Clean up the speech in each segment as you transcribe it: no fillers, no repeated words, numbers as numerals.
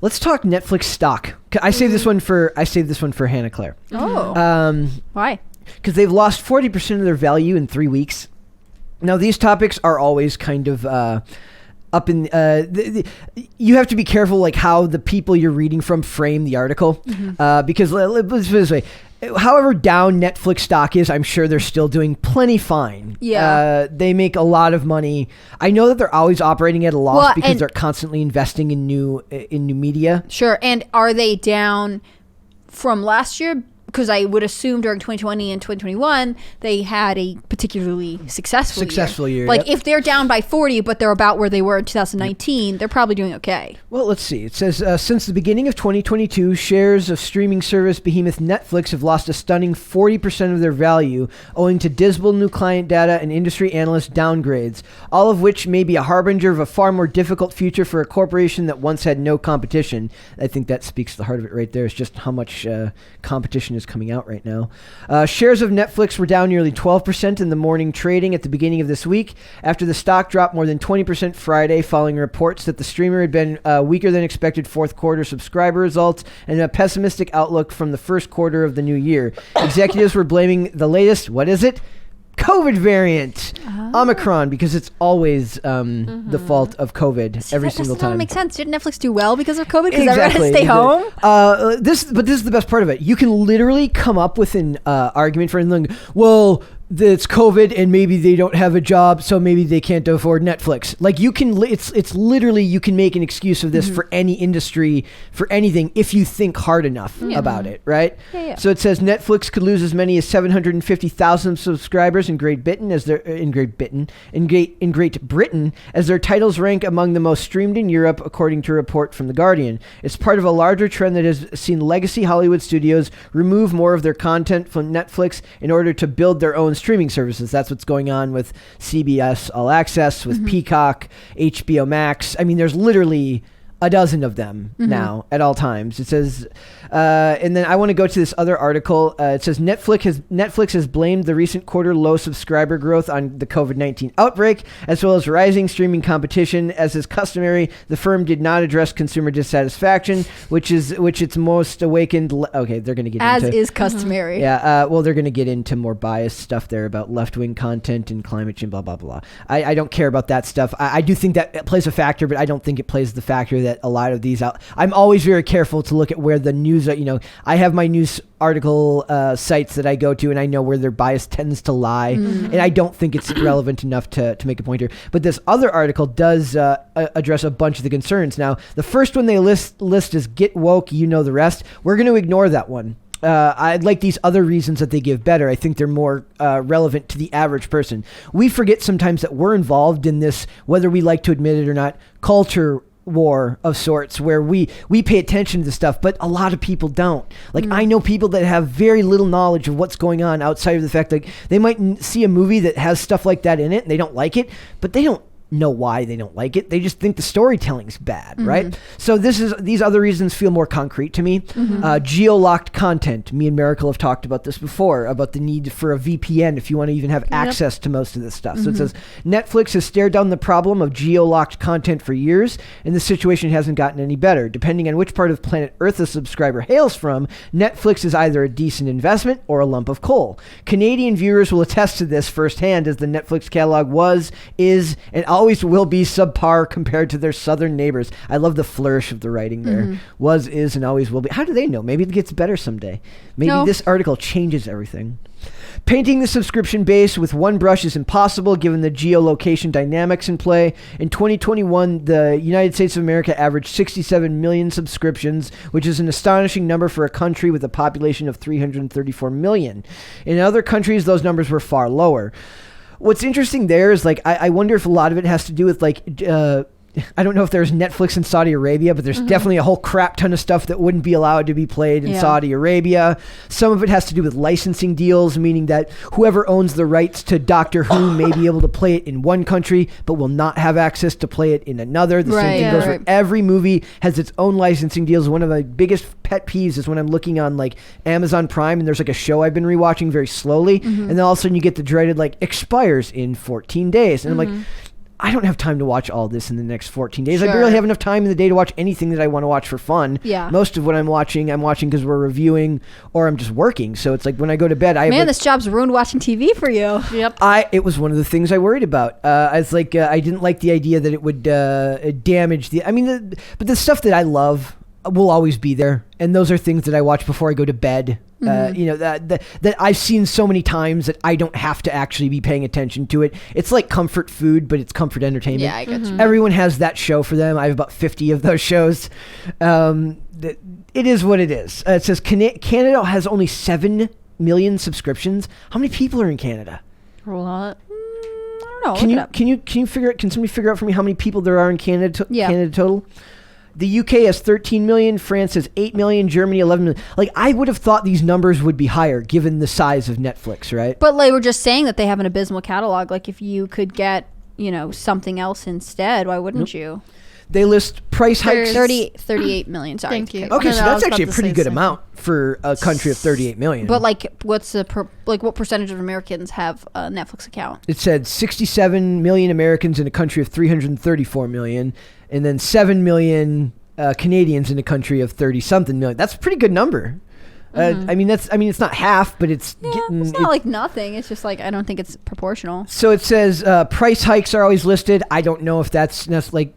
Let's talk Netflix stock. I saved this one for Hannah Claire. Oh. Why? Because they've lost 40% of their value in 3 weeks. Now, these topics are always kind of up in. You have to be careful, like how the people you're reading from frame the article, because let's put it this way. However down Netflix stock is, I'm sure they're still doing plenty fine. Yeah. They make a lot of money. I know that they're always operating at a loss because they're constantly investing in new media. Sure. And are they down from last year? Because I would assume during 2020 and 2021, they had a particularly successful year. Like if they're down by 40, but they're about where they were in 2019, they're probably doing okay. Well, let's see. It says, since the beginning of 2022, shares of streaming service behemoth Netflix have lost a stunning 40% of their value, owing to dismal new client data and industry analyst downgrades, all of which may be a harbinger of a far more difficult future for a corporation that once had no competition. I think that speaks to the heart of it right there, is just how much competition is coming out right now. Shares of Netflix were down nearly 12% in the morning trading at the beginning of this week, after the stock dropped more than 20% Friday following reports that the streamer had been weaker than expected fourth quarter subscriber results and a pessimistic outlook from the first quarter of the new year. Executives were blaming the latest, COVID variant, Omicron, because it's always the fault of COVID every single time. That makes sense. Didn't Netflix do well because of COVID? Because Exactly. everyone had to stay home? This is the best part of it. You can literally come up with an argument for anything. Well, it's COVID and maybe they don't have a job, so maybe they can't afford Netflix. Like you can, it's literally, you can make an excuse of this for any industry, for anything, if you think hard enough about it, right? Yeah. So it says Netflix could lose as many as 750,000 subscribers in Great Britain as their titles rank among the most streamed in Europe, according to a report from The Guardian. It's part of a larger trend that has seen legacy Hollywood studios remove more of their content from Netflix in order to build their own streaming services. That's what's going on with CBS All Access, with Peacock, HBO Max. I mean, there's literally a dozen of them now at all times. It says, and then I want to go to this other article. It says Netflix has blamed the recent quarter low subscriber growth on the COVID-19 outbreak, as well as rising streaming competition. As is customary, the firm did not address consumer dissatisfaction, which it's most awakened. Okay, they're going to get into... As is customary. Yeah, well, they're going to get into more biased stuff there about left-wing content and climate change, blah, blah, blah. I don't care about that stuff. I do think that plays a factor, but I don't think it plays the factor that a lot of these out. I'm always very careful to look at where the news, I have my news article sites that I go to, and I know where their bias tends to lie, and I don't think it's relevant enough to make a point here. But this other article does address a bunch of the concerns. Now, the first one they list is get woke, you know the rest. We're going to ignore that one. I'd like these other reasons that they give better. I think they're more relevant to the average person. We forget sometimes that we're involved in this, whether we like to admit it or not, culture war of sorts, where we pay attention to this stuff, but a lot of people don't. Like I know people that have very little knowledge of what's going on outside of the fact that they might see a movie that has stuff like that in it and they don't like it, but they don't know why they don't like it. They just think the storytelling's bad, right? So these other reasons feel more concrete to me. Geo-locked content. Me and Miracle have talked about this before, about the need for a VPN if you want to even have access to most of this stuff. So it says Netflix has stared down the problem of geo-locked content for years, and the situation hasn't gotten any better. Depending on which part of planet Earth a subscriber hails from, Netflix is either a decent investment or a lump of coal. Canadian viewers will attest to this firsthand, as the Netflix catalog is, and always will be subpar compared to their southern neighbors. I love the flourish of the writing there. Was, is, and always will be. How do they know? Maybe it gets better someday. Maybe this article changes everything. Painting the subscription base with one brush is impossible given the geolocation dynamics in play. In 2021, the United States of America averaged 67 million subscriptions, which is an astonishing number for a country with a population of 334 million. In other countries, those numbers were far lower. What's interesting there is, like, I wonder if a lot of it has to do with, like, I don't know if there's Netflix in Saudi Arabia, but there's definitely a whole crap ton of stuff that wouldn't be allowed to be played in Saudi Arabia. Some of it has to do with licensing deals, meaning that whoever owns the rights to Doctor Who may be able to play it in one country, but will not have access to play it in another. The same thing goes for every movie has its own licensing deals. One of my biggest pet peeves is when I'm looking on like Amazon Prime and there's like a show I've been rewatching very slowly, and then all of a sudden you get the dreaded like expires in 14 days. And I'm like, I don't have time to watch all this in the next 14 days. Sure. I barely have enough time in the day to watch anything that I want to watch for fun. Yeah. Most of what I'm watching because we're reviewing or I'm just working. So it's like when I go to bed, this job's ruined watching TV for you. Yep. It was one of the things I worried about. I was like, I didn't like the idea that it would damage but the stuff that I love will always be there. And those are things that I watch before I go to bed. That I've seen so many times that I don't have to actually be paying attention to it. It's like comfort food, but it's comfort entertainment. Yeah, I get you. Everyone has that show for them. I have about 50 of those shows. It is what it is. It says Canada has only 7 million subscriptions. How many people are in Canada? A lot. I don't know. Can somebody figure out for me how many people there are in Canada? Yeah. Canada total. The UK has 13 million. France has 8 million. Germany 11 million. Like, I would have thought these numbers would be higher given the size of Netflix, right? But like we're just saying that they have an abysmal catalog. Like if you could get, something else instead, why wouldn't you? They list price hikes. 38 million. Sorry. Thank you. Okay, so I was that's actually a about to pretty say good the same amount for a country of 38 million. But like, what's what percentage of Americans have a Netflix account? It said 67 million Americans in a country of 334 million, and then 7 million Canadians in a country of 30-something million. That's a pretty good number. It's not half, but it's getting... It's not like nothing. It's just like, I don't think it's proportional. So it says price hikes are always listed. I don't know if that's like...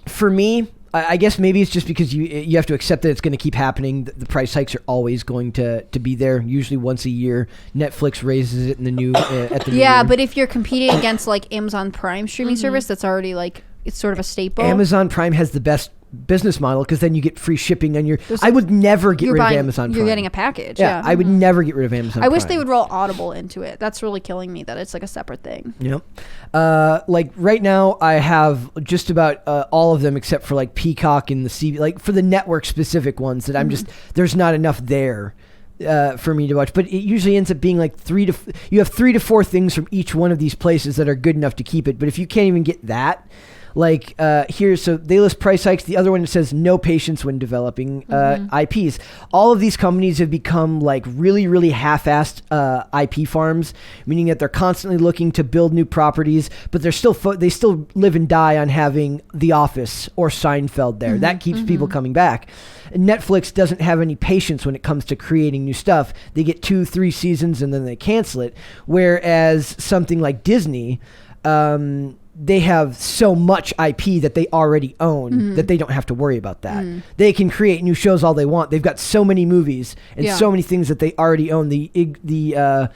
For me, I guess maybe it's just because you have to accept that it's going to keep happening. The price hikes are always going to be there. Usually once a year, Netflix raises it in the new at the new year. But if you're competing against like Amazon Prime streaming service, that's already like, it's sort of a staple. Amazon Prime has the best business model because then you get free shipping on your... I would never get rid of Amazon Prime. You're getting a package. Yeah, I would never get rid of Amazon I Prime. wish they would roll Audible into it. That's really killing me that it's like a separate thing. Yep. Like right now I have just about all of them except for like Peacock and the CB, like for the network specific ones that I'm just, there's not enough there for me to watch, but it usually ends up being like you have 3 to 4 things from each one of these places that are good enough to keep it. But if you can't even get that, like here, so they list price hikes. The other one says no patience when developing IPs. All of these companies have become like really, really half-assed IP farms, meaning that they're constantly looking to build new properties, but they still live and die on having The Office or Seinfeld there. That keeps people coming back. Netflix doesn't have any patience when it comes to creating new stuff. They get 2-3 seasons and then they cancel it. Whereas something like Disney, they have so much IP that they already own that they don't have to worry about that. They can create new shows all they want. They've got so many movies and so many things that they already own. The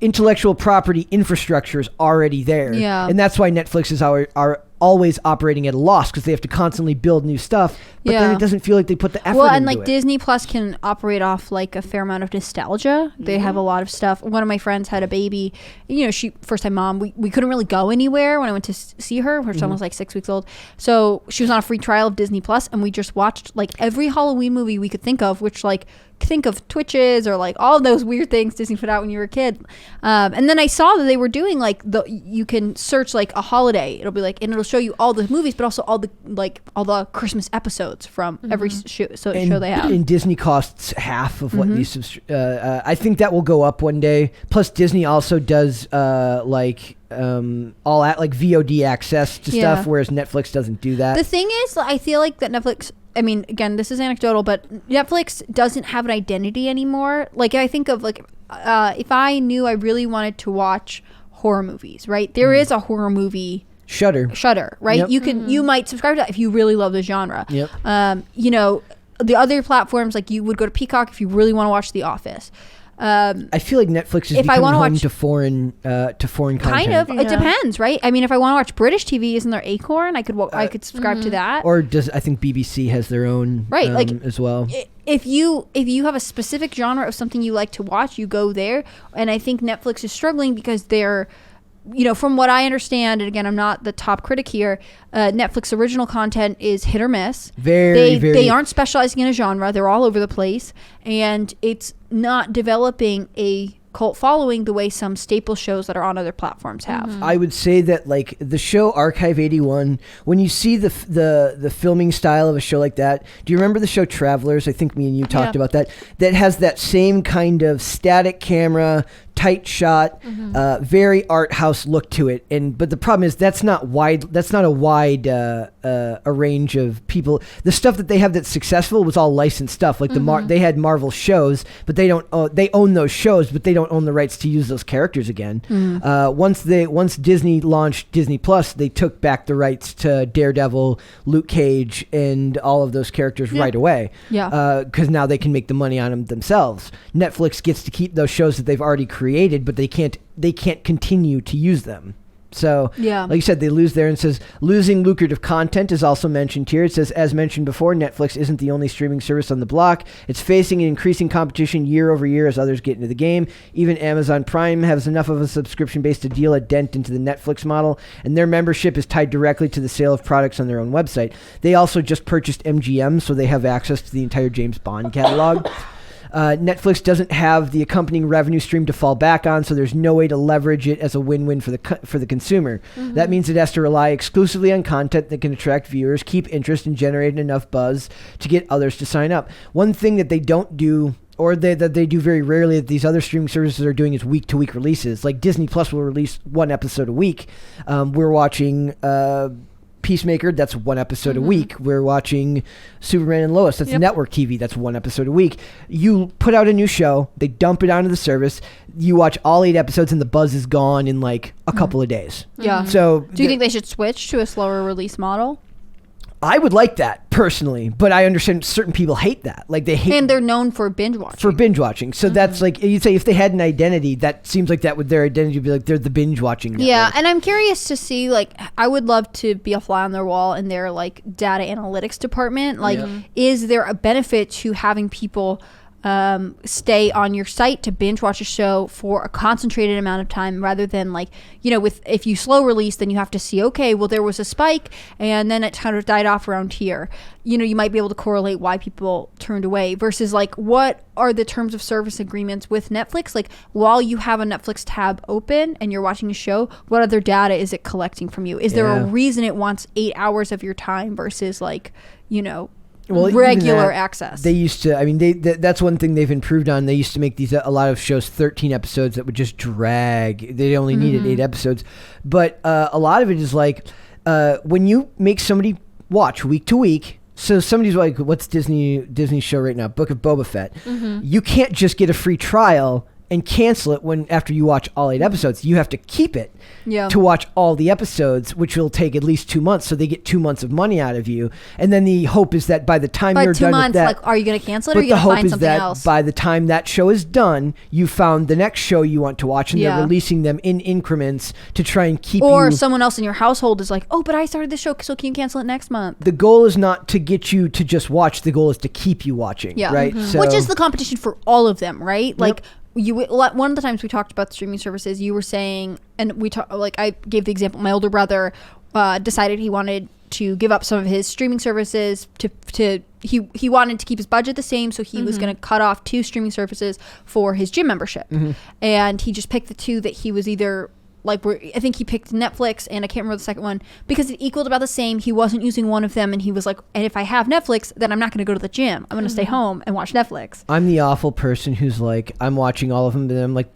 intellectual property infrastructure is already there. Yeah. And that's why Netflix is are always operating at a loss because they have to constantly build new stuff. But then it doesn't feel like they put the effort into it. Well, and like Disney Plus can operate off like a fair amount of nostalgia. They have a lot of stuff. One of my friends had a baby. She first time mom. We couldn't really go anywhere when I went to see her. Her son was like 6 weeks old. So she was on a free trial of Disney Plus, and we just watched like every Halloween movie we could think of, which like think of Twitches or like all of those weird things Disney put out when you were a kid. And then I saw that they were doing like you can search like a holiday. It'll be like, and it'll show you all the movies, but also all the Christmas episodes from every show they have. And Disney costs half of what these. I think that will go up one day. Plus, Disney also does all like VOD access to stuff, whereas Netflix doesn't do that. The thing is, I feel like that Netflix. I mean, again, this is anecdotal, but Netflix doesn't have an identity anymore. Like I think of like if I knew I really wanted to watch horror movies, right? There is a horror movie. Shudder, right? Yep. You might subscribe to that if you really love the genre. Yep. The other platforms, like you would go to Peacock if you really want to watch The Office. I feel like Netflix is becoming home to foreign content. Kind of. It depends, right? I mean, if I want to watch British TV, isn't there Acorn? I could subscribe to that. Or I think BBC has their own as well. If you have a specific genre of something you like to watch, you go there. And I think Netflix is struggling because they're, from what I understand, and again, I'm not the top critic here, Netflix original content is hit or miss. They aren't specializing in a genre. They're all over the place. And it's not developing a cult following the way some staple shows that are on other platforms have. I would say that like the show Archive 81, when you see the filming style of a show like that, do you remember the show Travelers? I think me and you talked about that. That has that same kind of static camera, tight shot, very art house look to it. But the problem is that's not a wide a range of people. The stuff that they have that's successful was all licensed stuff. Like they had Marvel shows, but they own those shows, but they don't own the rights to use those characters again. Once Disney launched Disney Plus, they took back the rights to Daredevil, Luke Cage, and all of those characters right away. Yeah. Because now they can make the money on them themselves. Netflix gets to keep those shows that they've already created, but they can't continue to use them. So, like you said, they lose there, and says losing lucrative content is also mentioned here. It says, as mentioned before, Netflix isn't the only streaming service on the block. It's facing an increasing competition year over year as others get into the game. Even Amazon Prime has enough of a subscription base to deal a dent into the Netflix model, and their membership is tied directly to the sale of products on their own website. They also just purchased MGM, so they have access to the entire James Bond catalog. Netflix doesn't have the accompanying revenue stream to fall back on, so there's no way to leverage it as a win-win for the consumer. That means it has to rely exclusively on content that can attract viewers, keep interest, and generate enough buzz to get others to sign up. One thing that they don't do, or that they do very rarely, that these other streaming services are doing, is week-to-week releases. Like Disney Plus will release one episode a week. We're watching Peacemaker, that's one episode a week. We're watching Superman and Lois, that's network TV, that's one episode a week. You put out a new show, they dump it onto the service, you watch all 8 episodes, and the buzz is gone in like a couple of days. Yeah. So do you think they should switch to a slower release model? I would like that personally, but I understand certain people hate that. Like they hate, and they're known for binge watching. So that's like, you'd say if they had an identity, that seems like that would, their identity would be like they're the binge watching network. Yeah, and I'm curious to see, like, I would love to be a fly on their wall in their like data analytics department. Like, is there a benefit to having people stay on your site to binge watch a show for a concentrated amount of time, rather than like, if you slow release, then you have to see, okay, well, there was a spike and then it kind of died off around here. You might be able to correlate why people turned away, versus like, what are the terms of service agreements with Netflix? Like, while you have a Netflix tab open and you're watching a show, what other data is it collecting from you? Is there a reason it wants 8 hours of your time versus like, regular access? They used to, that's one thing they've improved on. They used to make a lot of shows 13 episodes that would just drag. They only needed 8 episodes. But a lot of it is like, when you make somebody watch week to week, so somebody's like, what's Disney's show right now? Book of Boba Fett. You can't just get a free trial and cancel it after you watch all 8 episodes. You have to keep it to watch all the episodes, which will take at least 2 months. So they get 2 months of money out of you. And then the hope is that by the time you're done with that, like, are you going to cancel it, or are you going to find something else? By the time that show is done, you found the next show you want to watch, and they're releasing them in increments to try and keep Or someone else in your household is like, oh, but I started this show, so can you cancel it next month? The goal is not to get you to just watch. The goal is to keep you watching, right? So, which is the competition for all of them, right? Like, one of the times we talked about streaming services, you were saying, and I gave the example, my older brother decided he wanted to give up some of his streaming services he wanted to keep his budget the same, so he was going to cut off 2 streaming services for his gym membership. And he just picked the 2 that he was either like, I think he picked Netflix, and I can't remember the second one, because it equaled about the same. He wasn't using one of them, and he was like, and if I have Netflix, then I'm not going to go to the gym. I'm going to stay home and watch Netflix. I'm the awful person who's like, I'm watching all of them, but I'm like,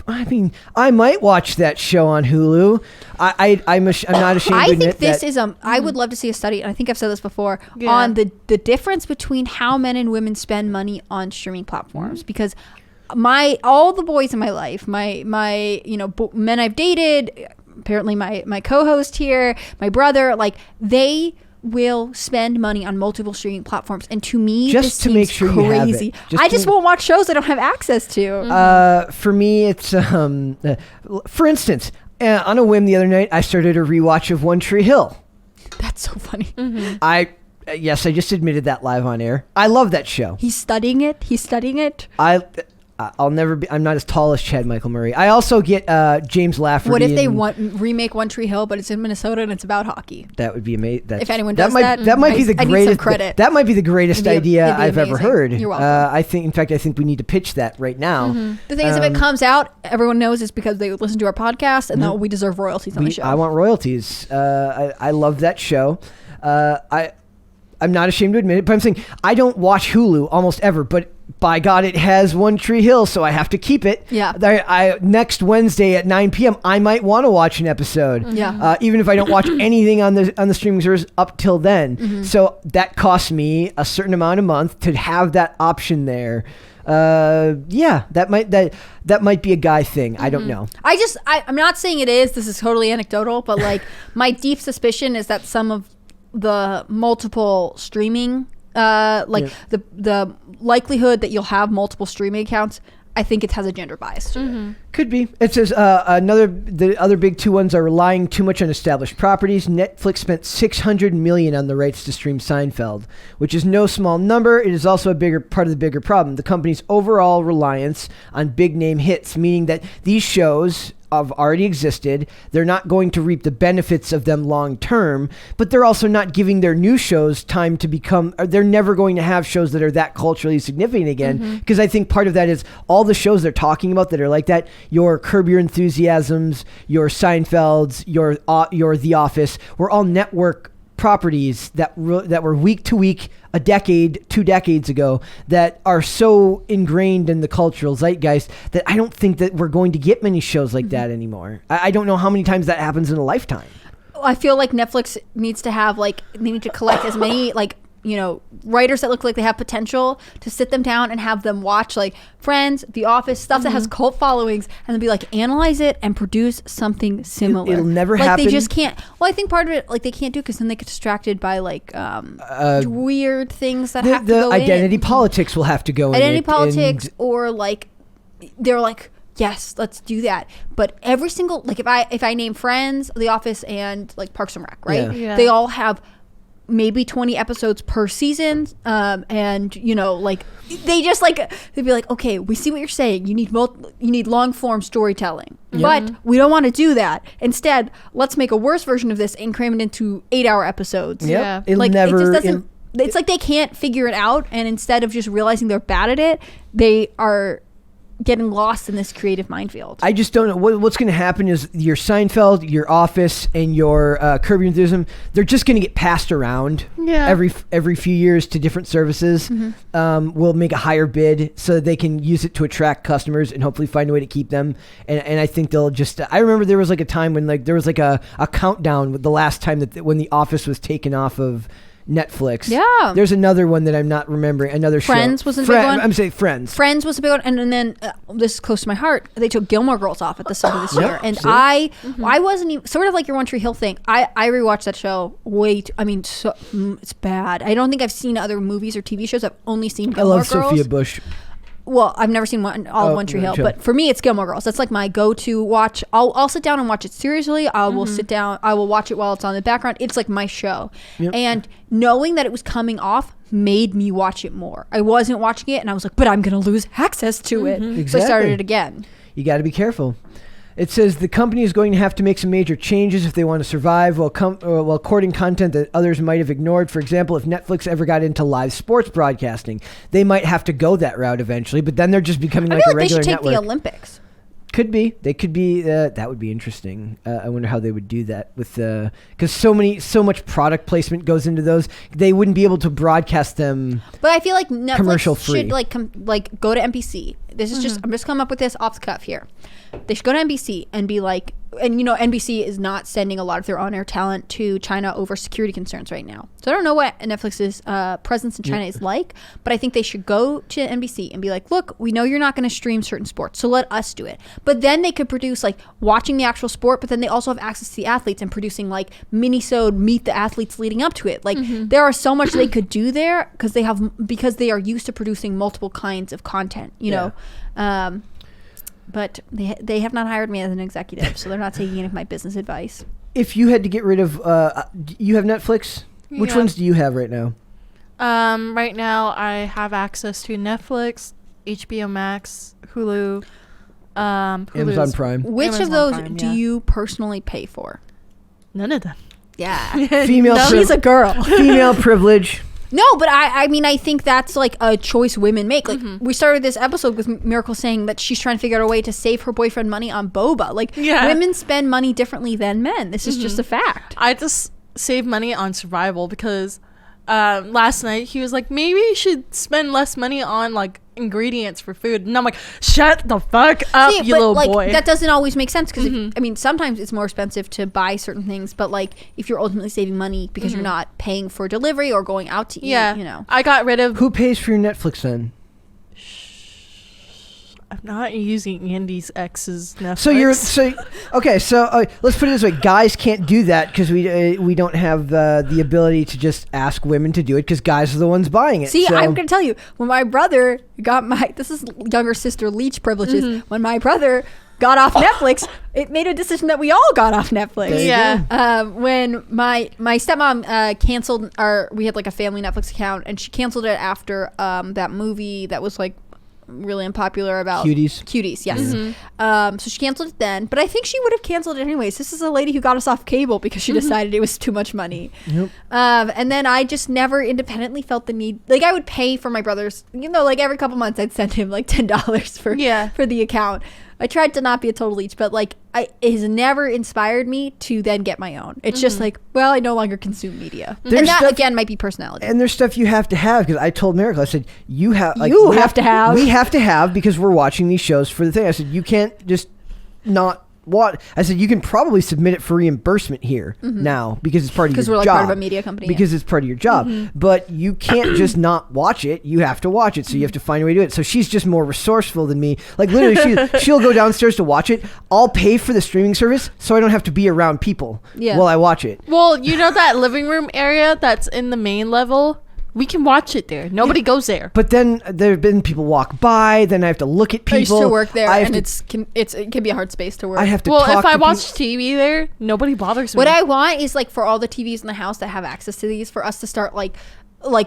I might watch that show on Hulu. I'm not ashamed to admit that. I think this is I would love to see a study, and I think I've said this before, on the difference between how men and women spend money on streaming platforms, because all the boys in my life, my men I've dated, apparently my co-host here, my brother, like, they will spend money on multiple streaming platforms, and to me, just to make sure crazy. You have it. I just won't watch shows I don't have access to. For me, it's for instance, on a whim the other night, I started a rewatch of One Tree Hill. That's so funny. Yes, I just admitted that live on air. I love that show. He's studying it. I'll never be. I'm not as tall as Chad Michael Murray. I also get James Lafferty. What if they remake One Tree Hill, but it's in Minnesota and it's about hockey? That would be amazing. If anyone does that, that might be the greatest. I need some credit. That might be the greatest idea I've ever heard. You're welcome. In fact, I think we need to pitch that right now. The thing is, if it comes out, everyone knows it's because they listen to our podcast, and then we deserve royalties on the show. I want royalties. I love that show. I'm not ashamed to admit it, but I'm saying I don't watch Hulu almost ever, but by God, it has One Tree Hill, so I have to keep it. Yeah. Next Wednesday at 9 p.m., I might want to watch an episode. Yeah. Even if I don't watch anything on the streaming service up till then. So that costs me a certain amount a month to have that option there. That might be a guy thing. I don't know. I'm not saying it is. This is totally anecdotal, but like my deep suspicion is that some of the multiple streaming, the likelihood that you'll have multiple streaming accounts, I think it has a gender bias to it. Could be. It says the other big two ones are relying too much on established properties. Netflix spent $600 million on the rights to stream Seinfeld, which is no small number. It is also a bigger part of the bigger problem. The company's overall reliance on big name hits, meaning that these shows have already existed. They're not going to reap the benefits of them long term, but they're also not giving their new shows time to become, they're never going to have shows that are that culturally significant again, because I think part of that is all the shows they're talking about that are like that, your Curb Your Enthusiasms, your Seinfelds, your The Office, were all network properties that were week to week, a decade, 2 decades ago, that are so ingrained in the cultural zeitgeist that I don't think that we're going to get many shows like that anymore. I don't know how many times that happens in a lifetime. I feel like Netflix needs to have they need to collect as many writers that look like they have potential to sit them down and have them watch like Friends, The Office, stuff that has cult followings, and then be like, analyze it and produce something similar. It'll never happen. They just can't. Well, I think part of it, they can't do because then they get distracted by weird things that have to go in. The identity politics will have to go in. Identity politics, or they're like, yes, let's do that. But every single if I name Friends, The Office, and Parks and Rec, right? Yeah. They all have maybe 20 episodes per season, and they just they'd be like, okay, we see what you're saying, you need long form storytelling, but we don't want to do that. Instead, let's make a worse version of this and cram it into 8-hour episodes. It just doesn't. It's like they can't figure it out, and instead of just realizing they're bad at it, they are getting lost in this creative minefield. I just don't know what's going to happen. Is your Seinfeld, your Office, and your Curb Your Enthusiasm, they're just going to get passed around every few years to different services. We'll make a higher bid so that they can use it to attract customers and hopefully find a way to keep them. And I think they'll just. I remember there was a time when there was a countdown with the last time when the Office was taken off of Netflix. Yeah. There's another one that I'm not remembering. Another Friends show. was a big one. I'm saying Friends. Friends was a big one. And then this is close to my heart. They took Gilmore Girls off at the start of this year. And I wasn't even, sort of like your One Tree Hill thing. I rewatched that show it's bad. I don't think I've seen other movies or TV shows. I've only seen Gilmore Girls. I love Sophia Bush. Well, I've never seen all of One Tree Hill, but for me, it's Gilmore Girls. That's like my go-to watch. I'll sit down and watch it seriously. I will sit down. I will watch it while it's on the background. It's like my show. And knowing that it was coming off made me watch it more. I wasn't watching it, and I was like, but I'm going to lose access to it. Exactly. So I started it again. You got to be careful. It says the company is going to have to make some major changes if they want to survive while courting content that others might have ignored. For example, if Netflix ever got into live sports broadcasting, they might have to go that route eventually, but then they're just becoming a regular network. They should take the Olympics. Could be. They could be. That would be interesting. I wonder how they would do that with because so much product placement goes into those. They wouldn't be able to broadcast them. But I feel like Netflix commercial free. Should go to NBC. This is just I'm just coming up with this off the cuff here. They should go to NBC and be like, and NBC is not sending a lot of their on-air talent to China over security concerns right now. So I don't know what Netflix's presence in China is like, but I think they should go to NBC and be like, look, we know you're not going to stream certain sports, so let us do it. But then they could produce watching the actual sport, but then they also have access to the athletes and producing mini-sode meet the athletes leading up to it. There are so much they could do there because they are used to producing multiple kinds of content, you know. But they have not hired me as an executive, so they're not taking any of my business advice. If you had to get rid of, you have Netflix? Which ones do you have right now? Right now I have access to Netflix, HBO Max, Hulu, Amazon Prime. Which Amazon of those Prime, do you personally pay for? None of them. Yeah. She's a girl. Female privilege. No, but I mean, I think that's a choice women make. We started this episode with Miracle saying that she's trying to figure out a way to save her boyfriend money on boba. Women spend money differently than men. This is just a fact. I just save money on survival because last night he was like, maybe you should spend less money on like ingredients for food, and I'm like, shut the fuck up. See, you little boy. That doesn't always make sense because I mean, sometimes it's more expensive to buy certain things, but like if you're ultimately saving money because you're not paying for delivery or going out to eat, you know. I got rid of. Who pays for your Netflix then? I'm not using Andy's ex's Netflix. So let's put it this way: guys can't do that because we don't have the ability to just ask women to do it because guys are the ones buying it. See, I'm gonna tell you, when my brother got this is younger sister leech privileges. When my brother got off Netflix, it made a decision that we all got off Netflix. When my stepmom canceled we had like a family Netflix account, and she canceled it after that movie that was like really unpopular about Cuties, yes. So she canceled it then, but I think she would have canceled it anyways. This is a lady who got us off cable because she decided it was too much money. And then I just never independently felt the need, like I would pay for my brother's, you know, like every couple months I'd send him like $10 for the account. I tried to not be a total leech, but like it has never inspired me to then get my own. It's just like, well, I no longer consume media. And that again might be personality. And there's stuff you have to have, because I told Miracle, I said, we have to have because we're watching these shows for the thing. I said, you can't just not I said, you can probably submit it for reimbursement here now because it's part of your job. Because we're like part of a media company. Because it's part of your job. But you can't just not watch it. You have to watch it. So you have to find a way to do it. So she's just more resourceful than me. Like literally, she'll go downstairs to watch it. I'll pay for the streaming service so I don't have to be around people while I watch it. Well, you know that living room area that's in the main level? We can watch it there. Nobody goes there. But then there have been people walk by. Then I have to look at people. I used to work there, and it can be a hard space to work. I have to. Well, if I watch TV there, nobody bothers me. What I want is like for all the TVs in the house that have access to these, for us to start like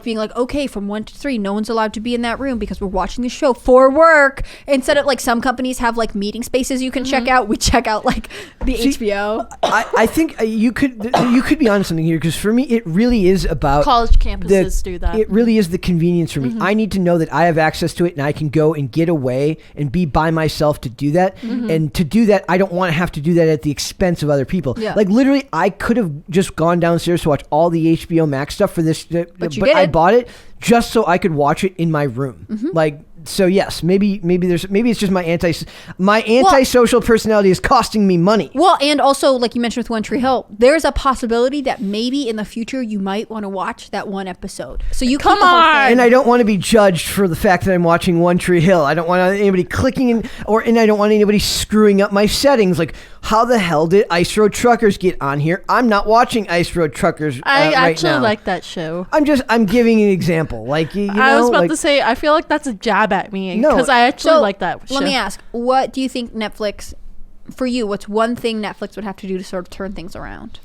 being like, okay, from 1 to 3, no one's allowed to be in that room because we're watching the show for work. Instead of like some companies have like meeting spaces you can check out. We check out like the HBO. I think you could be on something here, because for me it really is about college campuses do that. It really is the convenience for me. I need to know that I have access to it and I can go and get away and be by myself to do that. And to do that, I don't want to have to do that at the expense of other people. Like literally, I could have just gone downstairs to watch all the HBO Max stuff for this, but I bought it just so I could watch it in my room. Like, so yes, maybe it's just my antisocial personality is costing me money. Well, and also like you mentioned with One Tree Hill, there's a possibility that maybe in the future you might want to watch that one episode. So you come on, and I don't want to be judged for the fact that I'm watching One Tree Hill. I don't want anybody clicking and I don't want anybody screwing up my settings. Like, how the hell did Ice Road Truckers get on here? I'm not watching Ice Road Truckers. I actually right now. like that show. I'm giving an example. Like, I was about to say, I feel like that's a jab at me because I actually like that show. Let me ask, what do you think Netflix, for you, what's one thing Netflix would have to do to sort of turn things around?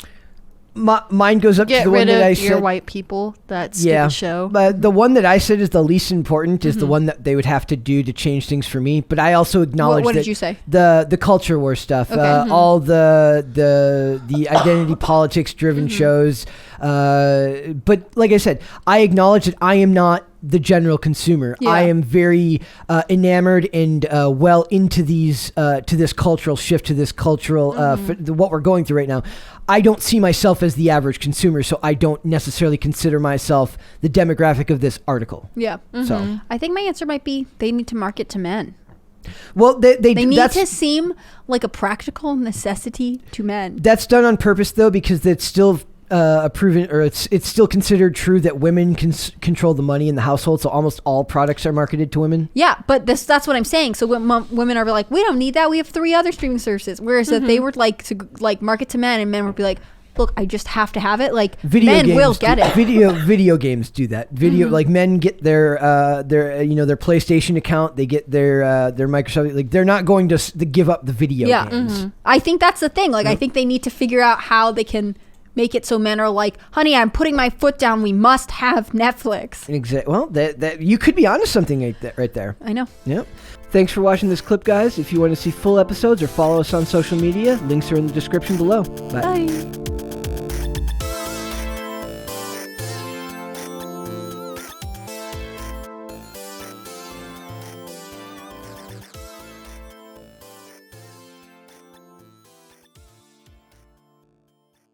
Mine goes up to the one that I said. Get rid of your white people that skip the show. But the one that I said is the least important is the one that they would have to do to change things for me. But I also acknowledge what did you say? The culture war stuff, all the identity politics driven shows. But like I said, I acknowledge that I am not the general consumer. I am very enamored and well into to this cultural shift, to this cultural what we're going through right now. I don't see myself as the average consumer, so I don't necessarily consider myself the demographic of this article. So I think my answer might be they need to market to men. Well, they need to seem like a practical necessity to men. That's done on purpose, though, because it's still proven, or it's still considered true that women can control the money in the household. So almost all products are marketed to women. Yeah, but that's what I'm saying. So when women are like, we don't need that. We have 3 other streaming services. Whereas if they were like to like market to men, and men would be like, look, I just have to have it. Like men will get it. Video games do that. Like men get their PlayStation account. They get their Microsoft. Like they're not going to give up the video games. I think that's the thing. Like I think they need to figure out how they can make it so men are like, honey, I'm putting my foot down. We must have Netflix. Exactly. Well, that you could be onto something right there. I know. Yep. Thanks for watching this clip, guys. If you want to see full episodes or follow us on social media, links are in the description below. Bye.